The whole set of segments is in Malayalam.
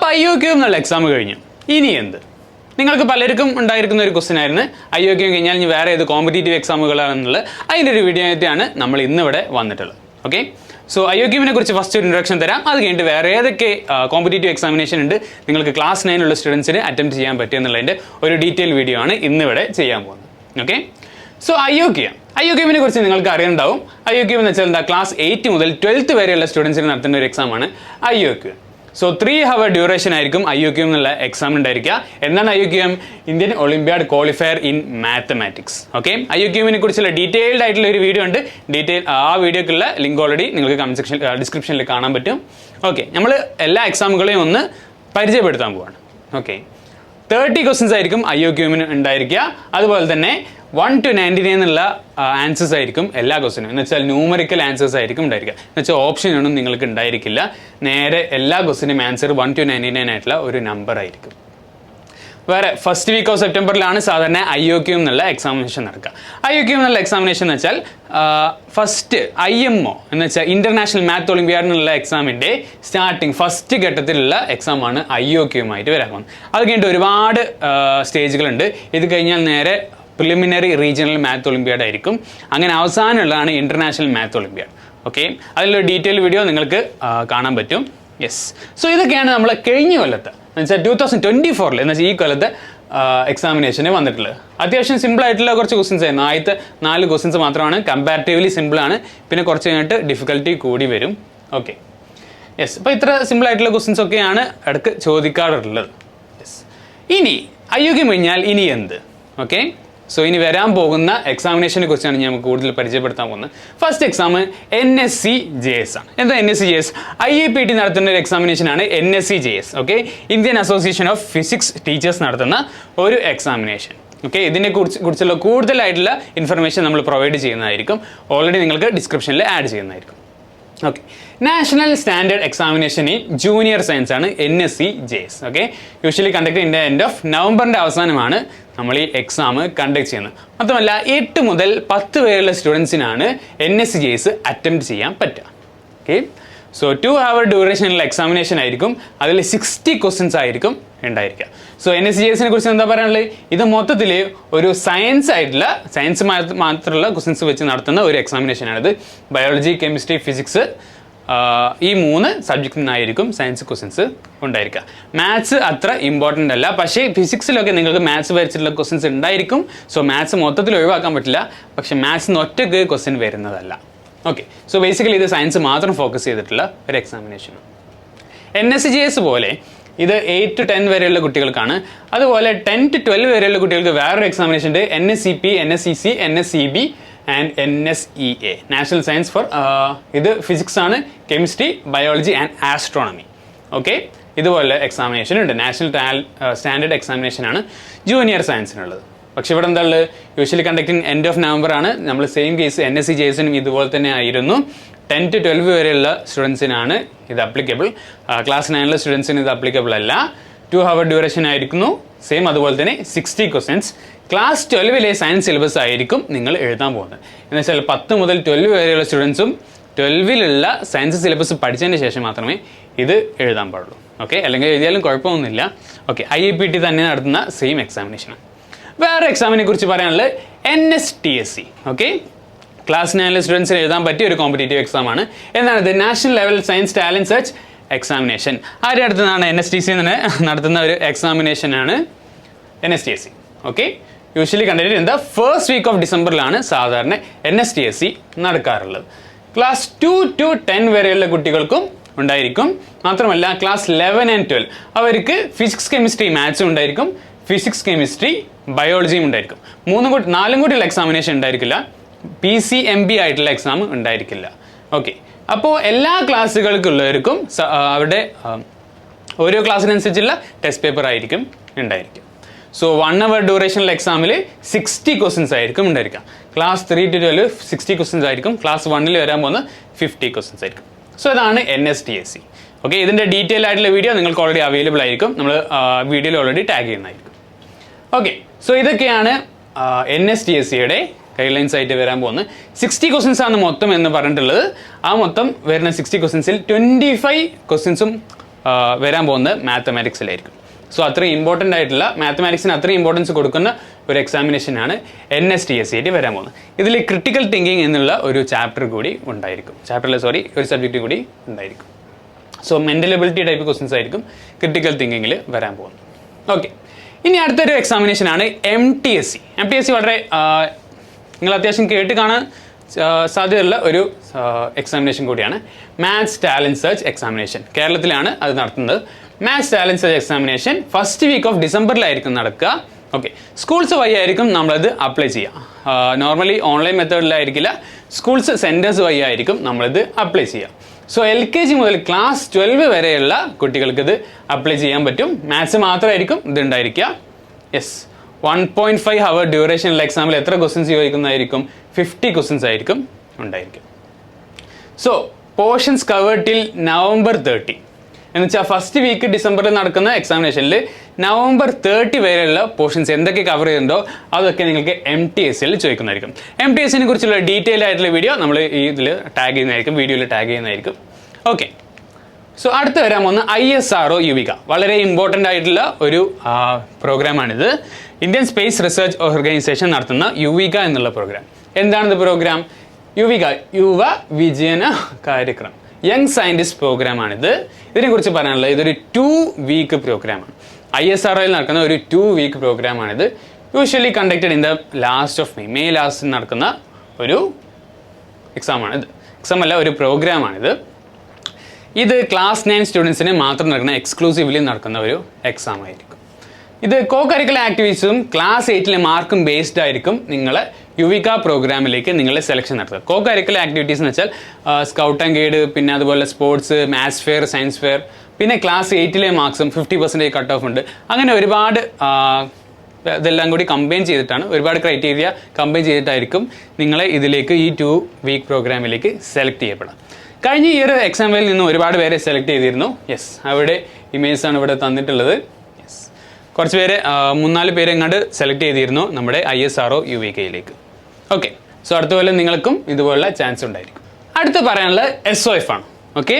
അപ്പോൾ IOQ എന്നുള്ള എക്സാം കഴിഞ്ഞു. ഇനി എന്ത്? നിങ്ങൾക്ക് പലർക്കും ഉണ്ടായിരിക്കുന്ന ഒരു ക്വസ്റ്റ്യൻ ആയിരുന്നു IOQ കഴിഞ്ഞാൽ ഇനി വേറെ ഏത് കോമ്പറ്റേറ്റീവ് എക്സാമുകളാണെന്നുള്ളത്. അതിൻ്റെ ഒരു വീഡിയോ ആയിട്ടാണ് നമ്മൾ ഇന്നിവിടെ വന്നിട്ടുള്ളത്. ഓക്കെ, സോ IOQനെ കുറിച്ച് ഫസ്റ്റ് ഒരു ഇൻട്രൊഡക്ഷൻ തരാം. അത് കഴിഞ്ഞിട്ട് വേറെ ഏതൊക്കെ കോമ്പറ്റേറ്റീവ് എക്സാമിനേഷൻ ഉണ്ട് നിങ്ങൾക്ക് ക്ലാസ് 9 ഉള്ള സ്റ്റുഡൻസിന് അറ്റംപ്റ്റ് ചെയ്യാൻ പറ്റും എന്നുള്ളതിൻ്റെ ഒരു ഡീറ്റെയിൽ വീഡിയോ ആണ് ഇന്നിവിടെ ചെയ്യാൻ പോകുന്നത്. ഓക്കെ, സോ IOQനെ കുറിച്ച് നിങ്ങൾക്ക് അറിയുന്നുണ്ടാവും. IOQ എന്ന് വെച്ചാൽ എന്താ? ക്ലാസ് 8 മുതൽ 12th വരെയുള്ള സ്റ്റുഡൻസിന് നടത്തുന്ന ഒരു എക്സാമാണ് IOQ. സോ 3 hour ഡ്യൂറേഷൻ ആയിരിക്കും IOQ എന്നുള്ള എക്സാം ഉണ്ടായിരിക്കുക. എന്താണ് IOQ? Indian Olympiad qualifier in mathematics. Okay, IOQനെ കുറിച്ചുള്ള ഡീറ്റെയിൽഡ് ആയിട്ടുള്ള ഒരു വീഡിയോ ഉണ്ട്. ആ വീഡിയോക്കുള്ള ലിങ്ക് ഓൾറെഡി നിങ്ങൾക്ക് കമന്റ് സെക്ഷൻ ഡിസ്ക്രിപ്ഷനിൽ കാണാൻ പറ്റും. ഓക്കെ, നമ്മൾ എല്ലാ എക്സാമുകളെയും ഒന്ന് പരിചയപ്പെടുത്താൻ പോവാണ്. ഓക്കെ, 30 ക്വസ്റ്റ്യൻസ് ആയിരിക്കും IOQന് ഉണ്ടായിരിക്കുക. അതുപോലെ തന്നെ 1 to 99 എന്നുള്ള ആൻസേഴ്സ് ആയിരിക്കും എല്ലാ ക്വസ്റ്റിനും. എന്ന് വെച്ചാൽ ന്യൂമറിക്കൽ ആൻസേഴ്സ് ആയിരിക്കും ഉണ്ടായിരിക്കുക. എന്ന് വെച്ചാൽ ഓപ്ഷനൊന്നും നിങ്ങൾക്ക് ഉണ്ടായിരിക്കില്ല. നേരെ എല്ലാ ക്വസ്റ്റിനും ആൻസർ 1 to 99 ആയിട്ടുള്ള ഒരു നമ്പർ ആയിരിക്കും. വേറെ ഫസ്റ്റ് വീക്ക് ഓഫ് സെപ്റ്റംബറിലാണ് സാധാരണ IOQ എന്നുള്ള എക്സാമിനേഷൻ നടക്കുക. IOQ എന്നുള്ള എക്സാമിനേഷൻ എന്ന് വെച്ചാൽ ഫസ്റ്റ് IMO എന്ന് വെച്ചാൽ ഇന്റർനാഷണൽ മാത്ത് ഒളിമ്പ്യാഡ് എന്നുള്ള എക്സാമിൻ്റെ ഫസ്റ്റ് ഘട്ടത്തിലുള്ള എക്സാമാണ് IOQയുമായിട്ട് വരാൻ പോകുന്നത്. അത് കഴിഞ്ഞിട്ട് ഒരുപാട് സ്റ്റേജുകളുണ്ട്. ഇത് കഴിഞ്ഞാൽ നേരെ പ്രിലിമിനറി റീജിയണൽ മാത്ത് ഒളിമ്പ്യാഡ് ആയിരിക്കും. അങ്ങനെ അവസാനമുള്ളതാണ് ഇന്റർനാഷണൽ മാത്ത് ഒളിമ്പ്യാഡ്. ഓക്കെ, അതിലൊരു ഡീറ്റെയിൽ വീഡിയോ നിങ്ങൾക്ക് കാണാൻ പറ്റും. യെസ്, സോ ഇതൊക്കെയാണ് നമ്മൾ കഴിഞ്ഞ കൊല്ലത്ത് എന്ന് വെച്ചാൽ 2024 എന്ന് വെച്ചാൽ ഈ കൊല്ലത്തെ എക്സാമിനേഷന് വന്നിട്ടുള്ളത്. അത്യാവശ്യം സിമ്പിൾ ആയിട്ടുള്ള കുറച്ച് ക്വസ്റ്റ്യൻസ് ആയിരുന്നു. ആദ്യത്തെ 4 ക്വസ്റ്റ്യൻസ് മാത്രമാണ് കമ്പാരിറ്റീവ്ലി സിമ്പിളാണ്. പിന്നെ കുറച്ച് കഴിഞ്ഞിട്ട് ഡിഫിക്കൽട്ടി കൂടി വരും. ഓക്കെ, യെസ്, അപ്പോൾ ഇത്ര സിമ്പിൾ ആയിട്ടുള്ള ക്വസ്റ്റ്യൻസ് ഒക്കെയാണ് ഇടയ്ക്ക് ചോദിക്കാറുള്ളത്. യെസ്, ഇനി IOQ കഴിഞ്ഞാൽ ഇനി എന്ത്? ഓക്കെ, സോ ഇനി വരാൻ പോകുന്ന എക്സാമിനേഷനെ കുറിച്ചാണ് ഞാൻ കൂടുതൽ പരിചയപ്പെടുത്താൻ പോകുന്നത്. ഫസ്റ്റ് എക്സാം NSC-JS ആണ്. എന്താ NSC-JS? IAPT നടത്തുന്ന ഒരു എക്സാമിനേഷനാണ് NSC-JS. Okay, Indian association of physics teachers നടത്തുന്ന ഒരു എക്സാമിനേഷൻ. ഓക്കെ, ഇതിനെ കുറിച്ചുള്ള കൂടുതലായിട്ടുള്ള ഇൻഫർമേഷൻ നമ്മൾ പ്രൊവൈഡ് ചെയ്യുന്നതായിരിക്കും. ഓൾറെഡി നിങ്ങൾക്ക് ഡിസ്ക്രിപ്ഷനിൽ ആഡ് ചെയ്യുന്നതായിരിക്കും. Okay, national standard examination in junior science ആണ് NSC-JS. ഓക്കെ, യൂഷ്വലി കണ്ടക്ട് ചെയ്യുന്ന എൻഡ് ഓഫ് നവംബറിൻ്റെ അവസാനമാണ് നമ്മൾ ഈ എക്സാം കണ്ടക്ട് ചെയ്യുന്നത്. മാത്രമല്ല 8 മുതൽ 10 വരെയുള്ള സ്റ്റുഡൻസിനാണ് NSC-JS അറ്റംപ്റ്റ് ചെയ്യാൻ പറ്റുക. ഓക്കെ, സോ 2 hour ഡ്യൂറേഷനുള്ള എക്സാമിനേഷൻ ആയിരിക്കും. അതിൽ 60 ക്വസ്റ്റ്യൻസ് ആയിരിക്കും ഉണ്ടായിരിക്കുക. സോ NSC-JSനെ കുറിച്ച് എന്താ പറയാനുള്ളത്? ഇത് മൊത്തത്തിൽ ഒരു സയൻസ് മാത്രമുള്ള ക്വസ്റ്റ്യൻസ് വെച്ച് നടത്തുന്ന ഒരു എക്സാമിനേഷനാണിത്. ബയോളജി, കെമിസ്ട്രി, ഫിസിക്സ് ഈ 3 സബ്ജക്റ്റിനായിരിക്കും സയൻസ് ക്വസ്റ്റ്യൻസ് ഉണ്ടായിരിക്കുക. മാത്സ് അത്ര ഇമ്പോർട്ടൻ്റ് അല്ല. പക്ഷേ ഫിസിക്സിലൊക്കെ നിങ്ങൾക്ക് മാത്സ് വരച്ചിട്ടുള്ള ക്വസ്റ്റ്യൻസ് ഉണ്ടായിരിക്കും. സോ മാത്സ് മൊത്തത്തിൽ ഒഴിവാക്കാൻ പറ്റില്ല. പക്ഷേ മാത്സിന് ഒറ്റയ്ക്ക് ക്വസ്റ്റ്യൻ വരുന്നതല്ല. ഓക്കെ, സോ ബേസിക്കലി ഇത് സയൻസ് മാത്രം ഫോക്കസ് ചെയ്തിട്ടുള്ള ഒരു എക്സാമിനേഷനാണ്. NSC-JS പോലെ ഇത് 8 to 10 വരെയുള്ള കുട്ടികൾക്കാണ്. അതുപോലെ 10 to 12 വരെയുള്ള കുട്ടികൾക്ക് വേറൊരു എക്സാമിനേഷൻ ഉണ്ട്. NSCP, NSCC, NSCB and NSEA, national science for ഇത് ഫിസിക്സ് ആണ്, chemistry, biology and astronomy. Okay, ഇതുപോലെ എക്സാമിനേഷൻ ഉണ്ട്. നാഷണൽ സ്റ്റാൻഡേർഡ് എക്സാമിനേഷനാണ് ജൂനിയർ സയൻസിനുള്ളത്. പക്ഷെ ഇവിടെ എന്താ ഉള്ളത്? യൂഷ്വലി കണ്ടക്ടിങ് എൻഡ് ഓഫ് നവംബറാണ്. നമ്മൾ സെയിം കേസ് NSC-JSനും ഇതുപോലെ തന്നെ ആയിരുന്നു. 10 to 12 വരെയുള്ള സ്റ്റുഡൻസിനാണ് ഇത് അപ്ലിക്കബിൾ. ക്ലാസ് 9 സ്റ്റുഡൻസിന് ഇത് അപ്ലിക്കബിൾ അല്ല. 2 hour ഡ്യൂറേഷൻ ആയിരിക്കുന്നു. സെയിം അതുപോലെ തന്നെ 60 ക്വസ്റ്റ്യൻസ്. ക്ലാസ് 12 സയൻസ് സിലബസ് ആയിരിക്കും നിങ്ങൾ എഴുതാൻ പോകുന്നത്. എന്ന് വെച്ചാൽ 10 മുതൽ 12 വരെയുള്ള സ്റ്റുഡൻസും 12 സയൻസ് സിലബസ് പഠിച്ചതിന് ശേഷം മാത്രമേ ഇത് എഴുതാൻ പാടുള്ളൂ. ഓക്കെ, അല്ലെങ്കിൽ എഴുതിയാലും കുഴപ്പമൊന്നുമില്ല. ഓക്കെ, IAPT തന്നെ നടത്തുന്ന സെയിം എക്സാമിനേഷനാണ്. വേറെ എക്സാമിനെ കുറിച്ച് പറയാനുള്ളത് NSTSC. ഓക്കെ, ക്ലാസ് 9 സ്റ്റുഡൻസിന് എഴുതാൻ പറ്റിയ ഒരു കോമ്പറ്റേറ്റീവ് എക്സാമാണ്. എന്നാണിത്? National level science talent search examination. ആരുടെ അടുത്തുനിന്നാണ്? NSTC നടത്തുന്ന ഒരു എക്സാമിനേഷനാണ് NSTSC. ഓക്കെ, യൂഷ്വലി കണ്ടിട്ട് എന്താ ഫസ്റ്റ് വീക്ക് ഓഫ് ഡിസംബറിലാണ് സാധാരണ NSTSC നടക്കാറുള്ളത്. ക്ലാസ് 2 to 10 വരെയുള്ള കുട്ടികൾക്കും ഉണ്ടായിരിക്കും. മാത്രമല്ല ക്ലാസ് 11 and 12 അവർക്ക് ഫിസിക്സ്, കെമിസ്ട്രി, മാത്സും ഉണ്ടായിരിക്കും. ഫിസിക്സ്, കെമിസ്ട്രി, ബയോളജിയും ഉണ്ടായിരിക്കും. 4 കൂടിയുള്ള എക്സാമിനേഷൻ ഉണ്ടായിരിക്കില്ല. PCMB ആയിട്ടുള്ള എക്സാം ഉണ്ടായിരിക്കില്ല. ഓക്കെ, അപ്പോൾ എല്ലാ ക്ലാസ്സുകൾക്കുള്ളവർക്കും അവരുടെ ഓരോ ക്ലാസ്സിനനുസരിച്ചുള്ള ടെസ്റ്റ് പേപ്പർ ആയിരിക്കും ഉണ്ടായിരിക്കും. സോ 1 hour ഡ്യൂറേഷനുള്ള എക്സാമിൽ 60 ക്വസ്റ്റ്യൻസ് ആയിരിക്കും ഉണ്ടായിരിക്കുക. ക്ലാസ് 3 to 12 60 ക്വസ്റ്റ്യൻസ് ആയിരിക്കും. ക്ലാസ് 1 വരാൻ പോകുന്ന 50 ക്വസ്റ്റ്യൻസ് ആയിരിക്കും. സോ ഇതാണ് NSTSC. ഓക്കെ, ഇതിൻ്റെ ഡീറ്റെയിൽ ആയിട്ടുള്ള വീഡിയോ നിങ്ങൾക്ക് ഓൾറെഡി അവൈലബിൾ ആയിരിക്കും. നമ്മൾ വീഡിയോയിൽ ഓൾറെഡി ടാഗ് ചെയ്യുന്നതായിരിക്കും. ഓക്കെ, സോ ഇതൊക്കെയാണ് NSTSCയുടെ ഗൈഡ് ലൈൻസ് ആയിട്ട് വരാൻ പോകുന്നത്. 60 ക്വസ്റ്റ്യൻസ് ആണ് മൊത്തം എന്ന് പറഞ്ഞിട്ടുള്ളത്. ആ മൊത്തം വരുന്ന 60 ക്വസ്റ്റ്യൻസിൽ 25 ക്വസ്റ്റ്യൻസും വരാൻ പോകുന്നത് മാത്തമാറ്റിക്സിലായിരിക്കും. സോ അത്രയും ഇമ്പോർട്ടൻ്റ് ആയിട്ടുള്ള മാത്തമാറ്റിക്സിന് അത്രയും ഇമ്പോർട്ടൻസ് കൊടുക്കുന്ന ഒരു എക്സാമിനേഷനാണ് NSTSC ആയിട്ട് വരാൻ പോകുന്നത്. ഇതിൽ ക്രിട്ടിക്കൽ തിങ്കിങ് എന്നുള്ള ഒരു ചാപ്റ്റർ കൂടി ഉണ്ടായിരിക്കും. ഒരു സബ്ജക്റ്റ് കൂടി ഉണ്ടായിരിക്കും. So mental ability type questions ആയിരിക്കും ക്രിട്ടിക്കൽ തിങ്കിങ്ങിൽ വരാൻ പോകുന്നത്. ഓക്കെ, ഇനി അടുത്തൊരു എക്സാമിനേഷനാണ് MTSC. MTSC വളരെ നിങ്ങൾ അത്യാവശ്യം കേട്ട് കാണാൻ സാധ്യതയുള്ള ഒരു എക്സാമിനേഷൻ കൂടിയാണ്. Maths talent search examination. കേരളത്തിലാണ് അത് നടത്തുന്നത്. Maths talent search examination first week of ഡിസംബറിലായിരിക്കും നടക്കുക. ഓക്കെ, സ്കൂൾസ് വഴി ആയിരിക്കും നമ്മളത് അപ്ലൈ ചെയ്യുക. നോർമലി ഓൺലൈൻ മെത്തേഡിലായിരിക്കില്ല, സ്കൂൾസ് സെൻറ്റേഴ്സ് വഴി ആയിരിക്കും നമ്മളിത് അപ്ലൈ ചെയ്യുക. സോ LKG മുതൽ ക്ലാസ് 12 വരെയുള്ള കുട്ടികൾക്ക് ഇത് അപ്ലൈ ചെയ്യാൻ പറ്റും. മാത്സ് മാത്രമായിരിക്കും ഇത് ഉണ്ടായിരിക്കുക. യെസ്, 1.5 hour ഡ്യൂറേഷനുള്ള എക്സാമിൽ എത്ര ക്വസ്റ്റ്യൻസ് ചോദിക്കുന്നതായിരിക്കും? 50 ക്വസ്റ്റ്യൻസ് ആയിരിക്കും ഉണ്ടായിരിക്കും. So portions covered till November 30. എന്ന് വെച്ചാൽ ഫസ്റ്റ് വീക്ക് ഡിസംബറിൽ നടക്കുന്ന എക്സാമിനേഷനിൽ November 30 വരെയുള്ള പോർഷൻസ് എന്തൊക്കെ കവർ ചെയ്യുന്നുണ്ടോ അതൊക്കെ നിങ്ങൾക്ക് MTSCയിൽ ചോദിക്കുന്നതായിരിക്കും. MTSCനെ കുറിച്ചുള്ള ഡീറ്റെയിൽ ആയിട്ടുള്ള വീഡിയോ നമ്മൾ ഈ ഇതിൽ ടാഗ് ചെയ്യുന്നതായിരിക്കും, വീഡിയോയിൽ ടാഗ് ചെയ്യുന്നതായിരിക്കും. ഓക്കെ, സോ അടുത്ത് വരാൻ പോകുന്ന ISRO യുവിക. വളരെ ഇമ്പോർട്ടൻ്റ് ആയിട്ടുള്ള ഒരു പ്രോഗ്രാമാണിത്. ഇന്ത്യൻ സ്പേസ് റിസർച്ച് ഓർഗനൈസേഷൻ നടത്തുന്ന യുവിക എന്നുള്ള പ്രോഗ്രാം. എന്താണിത് പ്രോഗ്രാം? യുവിക യുവ വിജയന കാര്യക്രം, യങ് സയൻറ്റിസ്റ്റ് പ്രോഗ്രാമാണിത്. ഇതിനെക്കുറിച്ച് പറയാനുള്ളത് ഇതൊരു 2 week പ്രോഗ്രാമാണ്. ISROയിൽ നടക്കുന്ന ഒരു 2 week പ്രോഗ്രാമാണിത്. Usually conducted in the last of May last നടക്കുന്ന ഒരു എക്സാമാണിത്. എക്സാം അല്ല, ഒരു പ്രോഗ്രാമാണിത്. ഇത് ക്ലാസ് 9 സ്റ്റുഡൻസിന് മാത്രം നടക്കുന്ന എക്സ്ക്ലൂസീവ്ലി നടക്കുന്ന ഒരു എക്സാം ആയിരിക്കും. ഇത് കോ കരിക്കുലർ ആക്ടിവിറ്റീസും ക്ലാസ് 8 മാർക്കും ബേസ്ഡ് ആയിരിക്കും നിങ്ങളെ യുവിക പ്രോഗ്രാമിലേക്ക് നിങ്ങളെ സെലക്ഷൻ നടത്തുക. കോ കരിക്കുലർ ആക്ടിവിറ്റീസ് എന്ന് വെച്ചാൽ സ്കൗട്ട് ആൻഡ് ഗൈഡ്, പിന്നെ അതുപോലെ sports, maths fair, science fair, പിന്നെ ക്ലാസ് 8 മാർക്സും 50% കട്ട് ഓഫ് ഉണ്ട്. അങ്ങനെ ഒരുപാട് ഇതെല്ലാം കൂടി കമ്പൈൻ ചെയ്തിട്ടാണ്, ഒരുപാട് ക്രൈറ്റീരിയ കമ്പൈൻ ചെയ്തിട്ടായിരിക്കും നിങ്ങളെ ഇതിലേക്ക് ഈ 2 week പ്രോഗ്രാമിലേക്ക് സെലക്ട് ചെയ്യപ്പെടുക. കഴിഞ്ഞ ഇയർ എക്സാമിൽ നിന്ന് ഒരുപാട് പേരെ സെലക്ട് ചെയ്തിരുന്നു. യെസ്, അവിടെ ഇമേജാണ് ഇവിടെ തന്നിട്ടുള്ളത്. യെസ്, കുറച്ച് പേര് 3-4 പേരെ എങ്ങാണ്ട് സെലക്ട് ചെയ്തിരുന്നു നമ്മുടെ ISRO യുവികയിലേക്ക്. ഓക്കെ, സോ അടുത്ത പോലെ നിങ്ങൾക്കും ഇതുപോലുള്ള ചാൻസ് ഉണ്ടായിരിക്കും. അടുത്ത് പറയാനുള്ളത് SOF ആണ്. ഓക്കെ,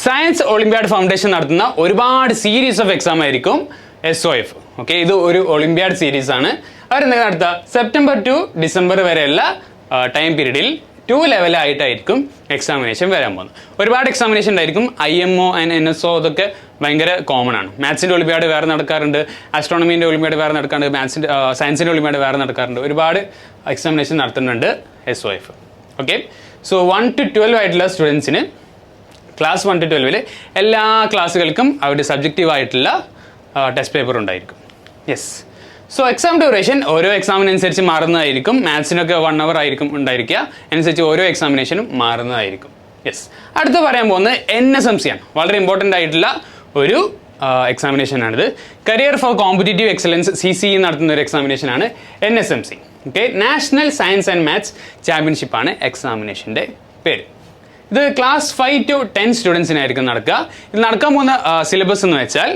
സയൻസ് ഒളിമ്പ്യാഡ് ഫൗണ്ടേഷൻ നടത്തുന്ന ഒരുപാട് സീരീസ് ഓഫ് എക്സാം ആയിരിക്കും SOF. ഓക്കെ, ഇത് ഒരു ഒളിമ്പ്യാഡ് സീരീസ് ആണ്. അവരെന്താ നടത്തുക? സെപ്റ്റംബർ ടു ഡിസംബർ വരെയുള്ള ടൈം പീരീഡിൽ 2 ലെവലായിട്ടായിരിക്കും എക്സാമിനേഷൻ വരാൻ പോകുന്നത്. ഒരുപാട് എക്സാമിനേഷൻ ഉണ്ടായിരിക്കും. IMO ആൻഡ് NSO ഇതൊക്കെ ഭയങ്കര കോമൺ ആണ്. മാത്സിൻ്റെ ഒളിമ്പ്യാഡ് വേറെ നടക്കാറുണ്ട്, ആസ്ട്രോണമീൻ്റെ ഒളിമ്പ്യാഡ് വേറെ നടക്കാറുണ്ട്, സയൻസിൻ്റെ ഒളിമ്പ്യാഡ് വേറെ നടക്കാറുണ്ട്. ഒരുപാട് എക്സാമിനേഷൻ നടത്തുന്നുണ്ട് SOF. ഓക്കെ, സോ 1 to 12 ആയിട്ടുള്ള സ്റ്റുഡൻസിന് ക്ലാസ് 1 to 12 എല്ലാ ക്ലാസ്സുകൾക്കും അവരുടെ സബ്ജക്റ്റീവ് ആയിട്ടുള്ള ടെസ്റ്റ് പേപ്പർ ഉണ്ടായിരിക്കും. യെസ്, സോ എക്സാം ഡ്യൂറേഷൻ ഓരോ എക്സാമിനനുസരിച്ച് മാറുന്നതായിരിക്കും. മാത്സിനൊക്കെ 1 hour ആയിരിക്കും ഉണ്ടായിരിക്കുക. അനുസരിച്ച് ഓരോ എക്സാമിനേഷനും മാറുന്നതായിരിക്കും. യെസ്, അടുത്ത് പറയാൻ പോകുന്നത് NSMC ആണ്. വളരെ ഇമ്പോർട്ടൻ്റ് ആയിട്ടുള്ള ഒരു എക്സാമിനേഷനാണിത്. Career for competitive excellence CCE നടത്തുന്ന ഒരു എക്സാമിനേഷനാണ് NSMC. Okay, national science and maths ചാമ്പ്യൻഷിപ്പാണ് എക്സാമിനേഷൻ്റെ പേര്. ഇത് ക്ലാസ് 5 to 10 സ്റ്റുഡൻസിനായിരിക്കും നടക്കുക. ഇത് നടക്കാൻ പോകുന്ന സിലബസ് എന്ന് വെച്ചാൽ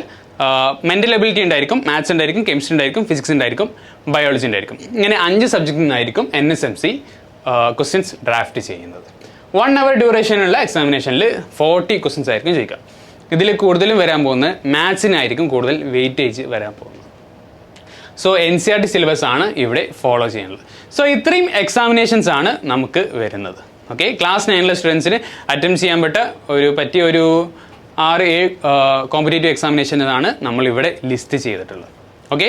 മെൻ്റൽ എബിലിറ്റി ഉണ്ടായിരിക്കും, മാത്സ് ഉണ്ടായിരിക്കും, കെമിസ്ട്രി ഉണ്ടായിരിക്കും, ഫിസിക്സ് ഉണ്ടായിരിക്കും, ബയോളജി ഉണ്ടായിരിക്കും. ഇങ്ങനെ 5 സബ്ജക്റ്റിൽ നിന്നായിരിക്കും NSMC ക്വസ്റ്റ്യൻസ് ഡ്രാഫ്റ്റ് ചെയ്യുന്നത്. 1 hour ഡ്യൂറേഷനുള്ള എക്സാമിനേഷനിൽ 40 ക്വസ്റ്റ്യൻസ് ആയിരിക്കും ചോദിക്കുക. ഇതിൽ കൂടുതലും വരാൻ പോകുന്നത് മാത്സിനായിരിക്കും കൂടുതൽ വെയിറ്റേജ് വരാൻ പോകുന്നത്. സോ NCERT സിലബസ് ആണ് ഇവിടെ ഫോളോ ചെയ്യുന്നത്. സോ ഇത്രയും എക്സാമിനേഷൻസ് ആണ് നമുക്ക് വരുന്നത്. ഓക്കെ, ക്ലാസ് 9 സ്റ്റുഡൻസിന് അറ്റംപ്റ്റ് ചെയ്യാൻ പറ്റിയ ഒരു 6-7 കോമ്പറ്റേറ്റീവ് എക്സാമിനേഷനാണ് നമ്മളിവിടെ ലിസ്റ്റ് ചെയ്തിട്ടുള്ളത്. ഓക്കെ.